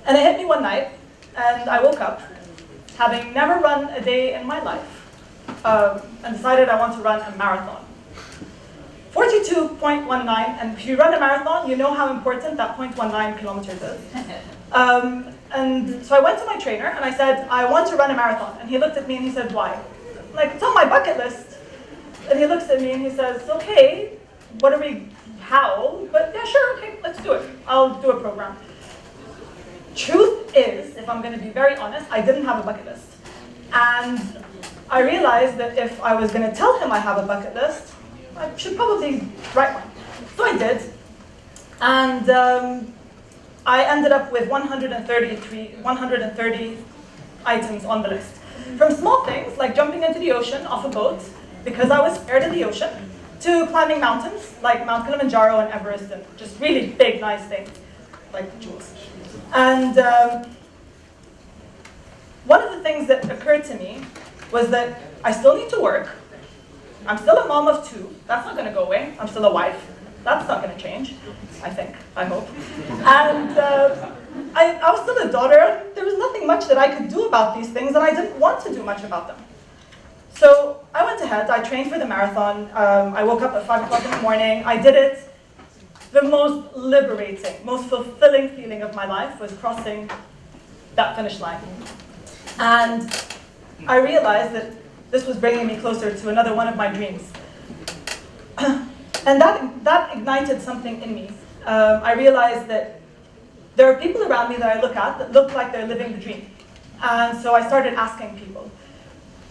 And it hit me one night, and I woke up, having never run a day in my life, and decided I want to run a marathon. 42.19, and if you run a marathon, you know how important that 0.19 kilometers is. And so I went to my trainer, and I said, I want to run a marathon. And he looked at me, and he said, why? I'm like, it's on my bucket list. And he looks at me, and he says, okay, how? But yeah, sure, okay, let's do it. I'll do a program. Truth is, if I'm going to be very honest, I didn't have a bucket list. And I realized that if I was going to tell him I have a bucket list, I should probably write one. So I did. And I ended up with 130 items on the list. From small things, like jumping into the ocean off a boat, because I was scared of the ocean, to climbing mountains, like Mount Kilimanjaro and Everest, and just really big, nice things, like jewels. And one of the things that occurred to me was that I still need to work. I'm still a mom of 2. That's not going to go away. I'm still a wife. That's not going to change, I think, I hope. And I was still a daughter. There was nothing much that I could do about these things, and I didn't want to do much about them. So I went ahead. I trained for the marathon. I woke up at 5 o'clock in the morning. I did it. The most liberating, most fulfilling feeling of my life was crossing that finish line. And I realized that this was bringing me closer to another one of my dreams. And that ignited something in me. I realized that there are people around me that I look at that look like they're living the dream. And so I started asking people.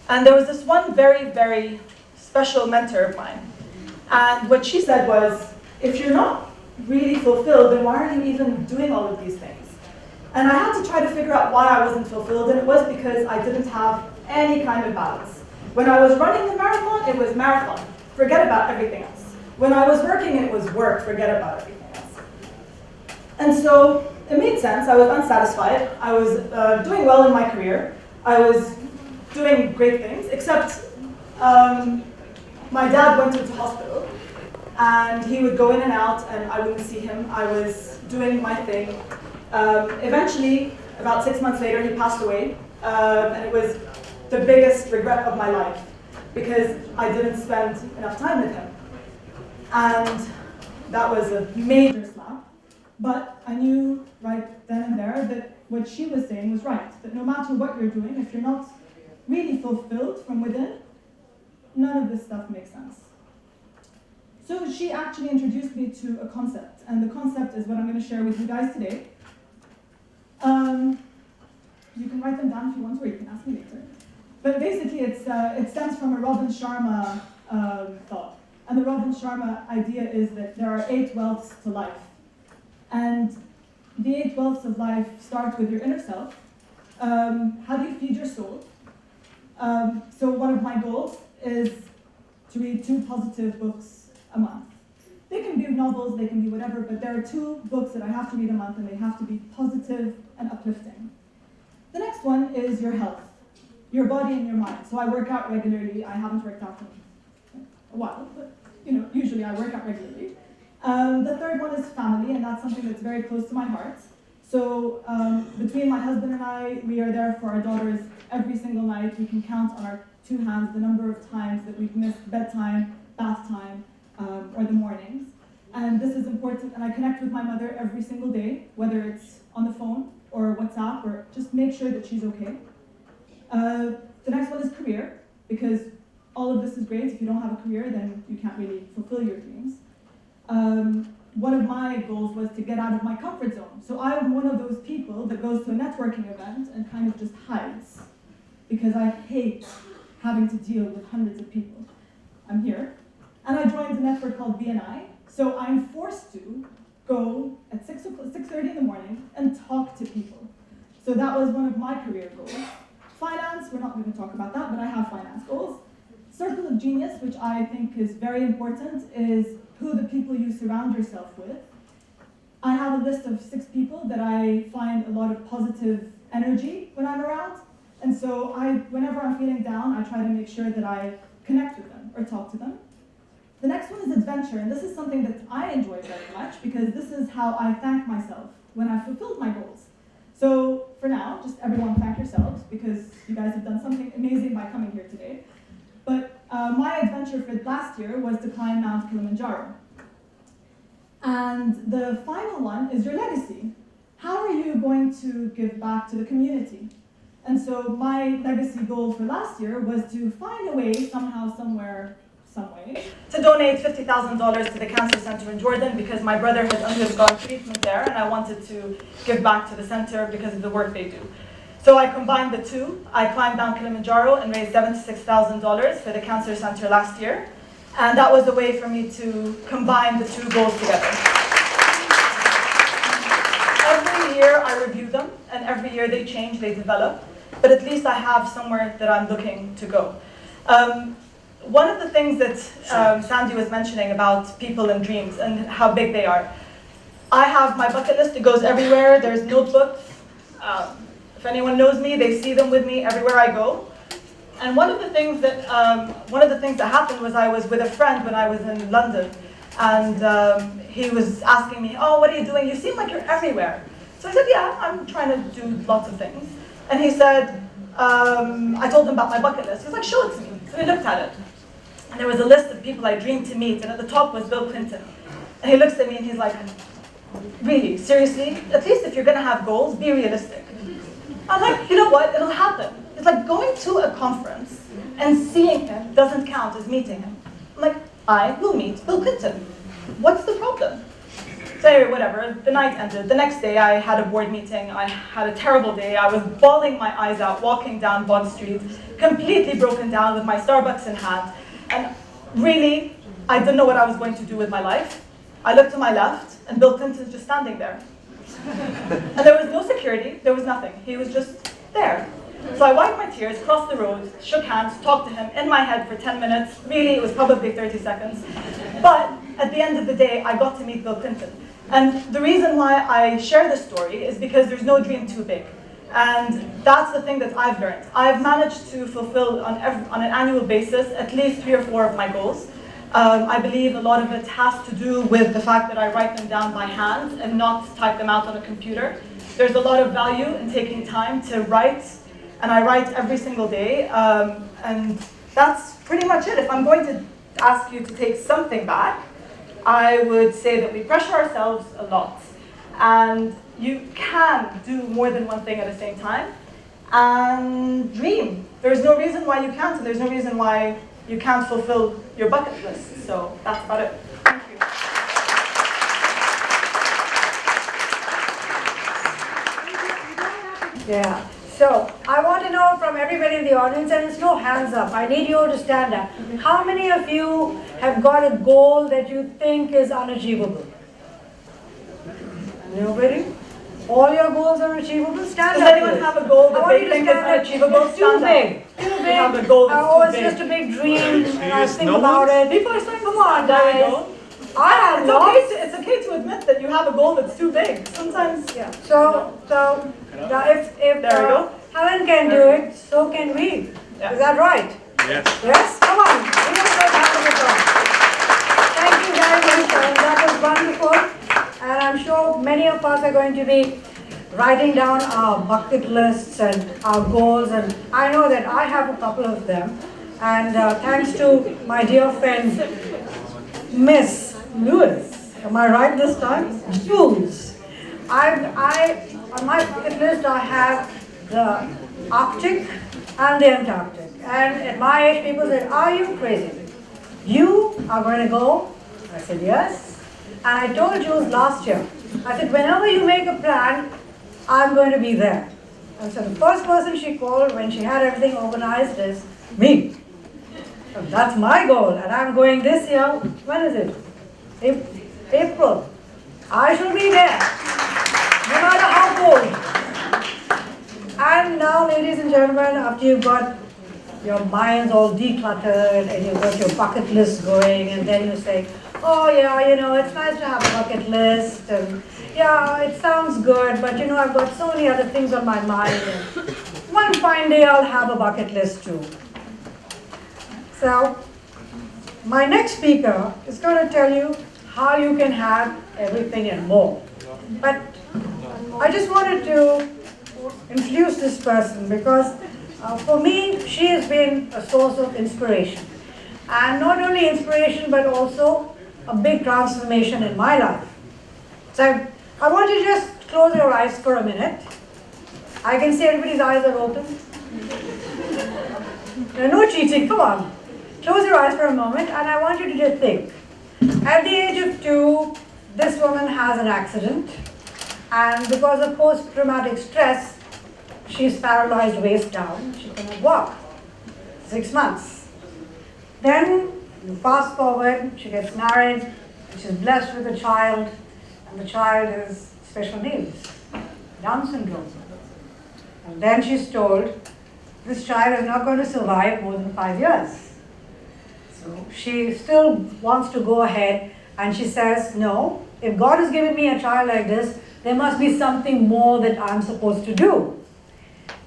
And there was this one very, very special mentor of mine. And what she said was, if you're not really fulfilled, then why are you even doing all of these things? And I had to try to figure out why I wasn't fulfilled, and it was because I didn't have any kind of balance. When I was running the marathon, it was marathon. Forget about everything else. When I was working, it was work. Forget about everything else. And so it made sense. I was unsatisfied. I was doing well in my career. I was doing great things, except my dad went into hospital, and he would go in and out, and I wouldn't see him. I was doing my thing. Eventually, about 6 months later, he passed away, and it was the biggest regret of my life, because I didn't spend enough time with him. And that was a major slap. But I knew right then and there that what she was saying was right, that no matter what you're doing, if you're not really fulfilled from within, none of this stuff makes sense. So she actually introduced me to a concept, and the concept is what I'm going to share with you guys today. You can write them down if you want to, or you can ask me later. But basically, it stems from a Robin Sharma thought. And the Robin Sharma idea is that there are 8 wealths to life. And the 8 wealths of life start with your inner self. How do you feed your soul? So one of my goals is to read 2 positive books a month. They can be novels, they can be whatever, but there are 2 books that I have to read a month, and they have to be positive and uplifting. The next one is your health, your body and your mind. So I work out regularly. I haven't worked out in a while, but usually I work out regularly. The third one is family, and that's something that's very close to my heart. So between my husband and I, we are there for our daughters every single night. We can count on our 2 hands the number of times that we've missed bedtime, bath time, or the mornings. And this is important, and I connect with my mother every single day, whether it's on the phone or WhatsApp, or just make sure that she's okay. The next one is career, because all of this is great. If you don't have a career, then you can't really fulfill your dreams. One of my goals was to get out of my comfort zone. So I'm one of those people that goes to a networking event and kind of just hides, because I hate having to deal with hundreds of people. I'm here, and I joined a network called BNI, so I'm forced to go at 6:30 in the morning and talk to people. So that was one of my career goals. Finance, we're not going to talk about that, but I have finance goals. Circle of genius, which I think is very important, is who the people you surround yourself with. I have a list of 6 people that I find a lot of positive energy when I'm around. And so whenever I'm feeling down, I try to make sure that I connect with them or talk to them. The next one is adventure, and this is something that I enjoy very much, because this is how I thank myself when I fulfilled my goals. So just everyone thank yourselves, because you guys have done something amazing by coming here today. But my adventure for last year was to climb Mount Kilimanjaro. And the final one is your legacy. How are you going to give back to the community? And so my legacy goal for last year was to find a way, somehow, somewhere, some way, to donate $50,000 to the cancer center in Jordan, because my brother had undergone treatment there, and I wanted to give back to the center because of the work they do. So I combined the two. I climbed down Kilimanjaro and raised $76,000 for the cancer center last year. And that was a way for me to combine the two goals together. Every year I review them, and every year they change, they develop. But at least I have somewhere that I'm looking to go. One of the things that Sandy was mentioning about people and dreams and how big they are. I have my bucket list, it goes everywhere. There's notebooks. If anyone knows me, they see them with me everywhere I go. And one of the things that happened was I was with a friend when I was in London, and he was asking me, "Oh, what are you doing? You seem like you're everywhere." So I said, "Yeah, I'm trying to do lots of things." And he said, I told him about my bucket list. He was like, "Show it to me." So we looked at it, and there was a list of people I dreamed to meet, and at the top was Bill Clinton. And he looks at me and he's like, "Really? Seriously? At least if you're going to have goals, be realistic." I'm like, "You know what? It'll happen." It's like going to a conference and seeing him doesn't count as meeting him. I'm like, I will meet Bill Clinton. What's the problem? So anyway, whatever, the night ended. The next day I had a board meeting. I had a terrible day. I was bawling my eyes out, walking down Bond Street, completely broken down with my Starbucks in hand. And really, I didn't know what I was going to do with my life. I looked to my left, and Bill Clinton's just standing there. And there was no security, there was nothing. He was just there. So I wiped my tears, crossed the road, shook hands, talked to him in my head for 10 minutes. Really, it was probably 30 seconds. But at the end of the day, I got to meet Bill Clinton. And the reason why I share this story is because there's no dream too big. And that's the thing that I've learned. I've managed to fulfill on an annual basis at least 3 or 4 of my goals. I believe a lot of it has to do with the fact that I write them down by hand and not type them out on a computer. There's a lot of value in taking time to write, and I write every single day, and that's pretty much it. If I'm going to ask you to take something back, I would say that we pressure ourselves a lot, and you can do more than one thing at the same time, and dream. There's no reason why you can't, and there's no reason why you can't fulfill your bucket list. So that's about it. Thank you. Yeah. So I want to know from everybody in the audience, and it's no hands up. I need you all to stand up. How many of you have got a goal that you think is unachievable? Nobody? All your goals are achievable? Stand Does up. anyone have a goal that they think is unachievable? It's too big. Too big. Have a goal that's Oh, too it's big. just a big dream, and I think about it. People are saying, Come on, there we guys. go. I have lots. It's okay to admit that you have a goal that's too big. Sometimes, Yeah. So if There we go. Helen can do it, so can we. Yeah. Is that right? Yes. Yes? Come on. We will start having it on. Thank you very much, Helen. That was wonderful. And I'm sure many of us are going to be writing down our bucket lists and our goals. And I know that I have a couple of them. And thanks to my dear friend, Miss Lewis. Am I right this time? Jules. On my bucket list, I have the Arctic and the Antarctic. And at my age, people said, "Are you crazy? You are going to go?" I said, "Yes." And I told Jules last year, I said, "Whenever you make a plan, I'm going to be there." And so the first person she called when she had everything organized is me. And that's my goal. And I'm going this year. When is it? April. I shall be there, no matter how cold. And now, ladies and gentlemen, after you've got your minds all decluttered and you've got your bucket list going, and then you say, "Oh yeah, it's nice to have a bucket list, and yeah, it sounds good, but I've got so many other things on my mind, and one fine day I'll have a bucket list too." So, my next speaker is going to tell you how you can have everything and more. But I just wanted to introduce introduce this person because for me, she has been a source of inspiration. And not only inspiration, but also a big transformation in my life. So I want you to just close your eyes for a minute. I can see everybody's eyes are open. No cheating, come on. Close your eyes for a moment and I want you to just think. At the age of 2, this woman has an accident and because of post-traumatic stress, she's paralyzed waist down, she cannot walk. 6 months. Then, you fast forward, she gets married, she's blessed with a child, and the child is special needs, Down syndrome. And then she's told, this child is not going to survive more than 5 years. So she still wants to go ahead and she says, no, if God has given me a child like this, there must be something more that I'm supposed to do.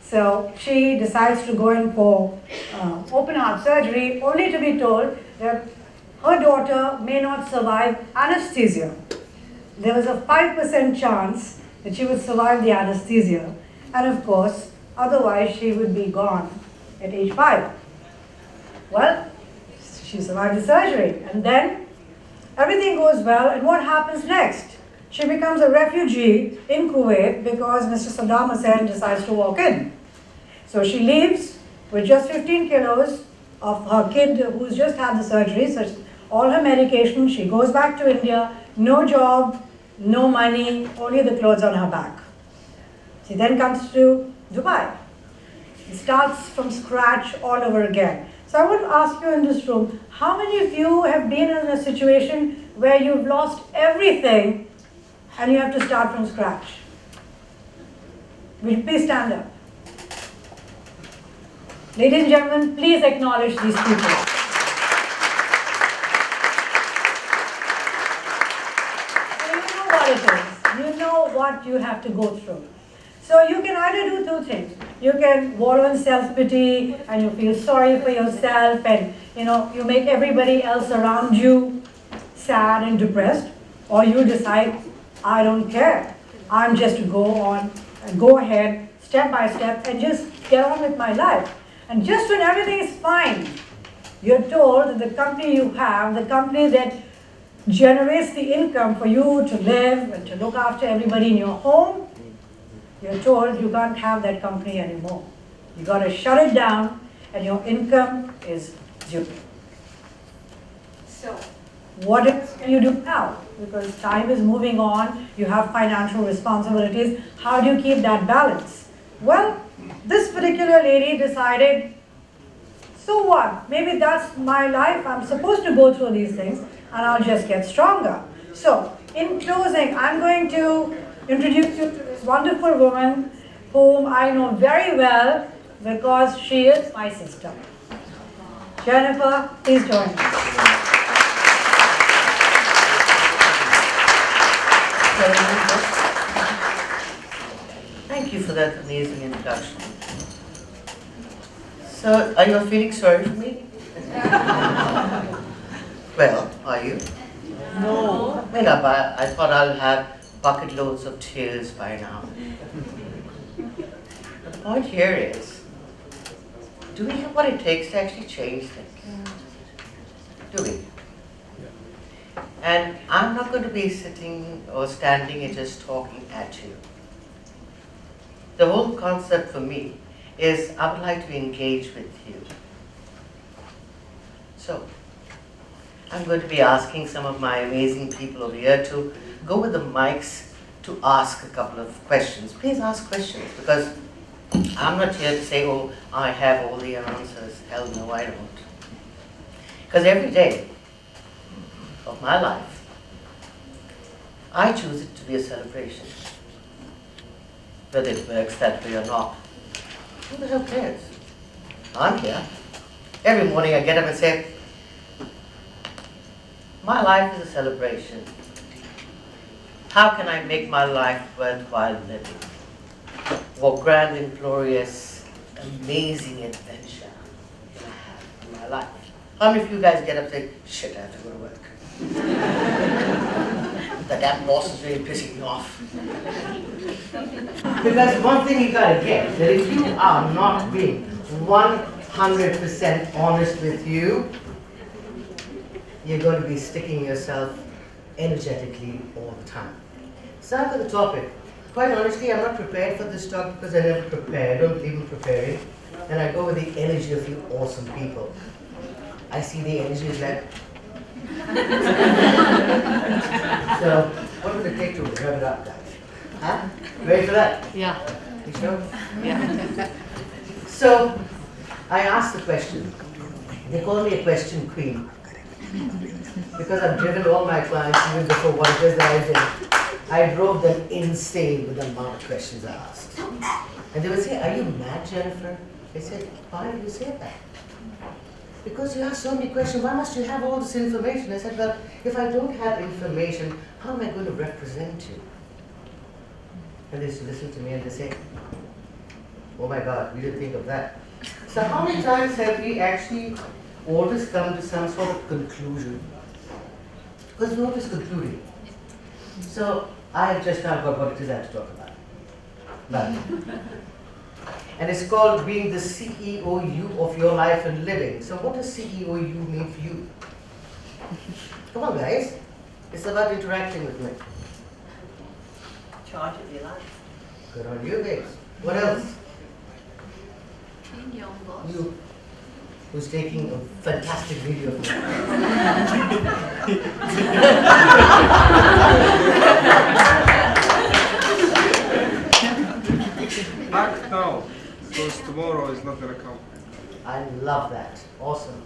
So she decides to go in for open heart surgery only to be told that her daughter may not survive anesthesia. There was a 5% chance that she would survive the anesthesia. And of course, otherwise she would be gone at age 5. Well, she survived the surgery. And then everything goes well. And what happens next? She becomes a refugee in Kuwait because Mr. Saddam Hussein decides to walk in. So she leaves with just 15 kilos of her kid who's just had the surgery, so all her medication, she goes back to India, no job, no money, only the clothes on her back. She then comes to Dubai. It starts from scratch all over again. So I want to ask you in this room, how many of you have been in a situation where you've lost everything and you have to start from scratch? Will you please stand up? Ladies and gentlemen, please acknowledge these people. So you know what it is. You know what you have to go through. So you can either do 2 things. You can wallow in self-pity and you feel sorry for yourself and you make everybody else around you sad and depressed. Or you decide, I don't care. I'm just to go ahead, step by step and just get on with my life. And just when everything is fine, you're told that the company you have, the company that generates the income for you to live and to look after everybody in your home, you're told you can't have that company anymore. You got to shut it down and your income is zero. So, what else can you do now? Because time is moving on, you have financial responsibilities. How do you keep that balance? Well, this particular lady decided, so what? Maybe that's my life. I'm supposed to go through these things and I'll just get stronger. So, in closing, I'm going to introduce you to this wonderful woman whom I know very well because she is my sister. Jennifer, please join me. Thank you for that amazing introduction. So, are you feeling sorry for me? Well, are you? No. Well, I thought I'll have bucket loads of tears by now. But the point here is, do we have what it takes to actually change things? Do we? And I'm not going to be sitting or standing and just talking at you. The whole concept for me is I would like to engage with you. So, I'm going to be asking some of my amazing people over here to go with the mics to ask a couple of questions. Please ask questions because I'm not here to say, oh, I have all the answers. Hell no, I don't. Because every day of my life, I choose it to be a celebration. Whether it works that way or not, who the hell cares? I'm here. Every morning I get up and say, my life is a celebration. How can I make my life worthwhile living? What grand and glorious, amazing adventure can I have in my life? How many of you guys get up and say, shit, I have to go to work? that boss is really pissing me off. Because one thing you gotta get, that if you are not being 100% honest with you, you're going to be sticking yourself energetically all the time. Start with the topic. Quite honestly, I'm not prepared for this talk because I never prepare. I don't believe in preparing. And I go with the energy of you awesome people. I see the energy is like. So, what will it take to rev it up, guys? Huh? Ready for that? Yeah. You sure? Yeah. So, I asked the question. They call me a question queen. Because I've driven all my clients even before what it is that I did. I drove them insane with the amount of questions I asked. And they would say, "Are you mad, Jennifer?" I said, "Why do you say that?" "Because you ask so many questions, why must you have all this information?" I said, "Well, if I don't have information, how am I going to represent you?" And they used to listen to me and they say, "Oh my God, we didn't think of that." So how many times have we actually always come to some sort of conclusion? Because we're always concluding. So I have just now got what it is I have to talk about. And it's called being the CEO you of your life and living. So what does CEO you mean for you? Come on guys, it's about interacting with me. Charge of your life. Good on you babes. What else? Being your own boss. You, who's taking a fantastic video of me. Act now, because tomorrow is not going to come. I love that. Awesome.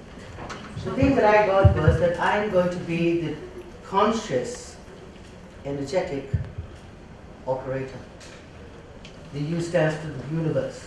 The thing that I got was that I'm going to be the conscious, energetic operator. The U stands for the universe.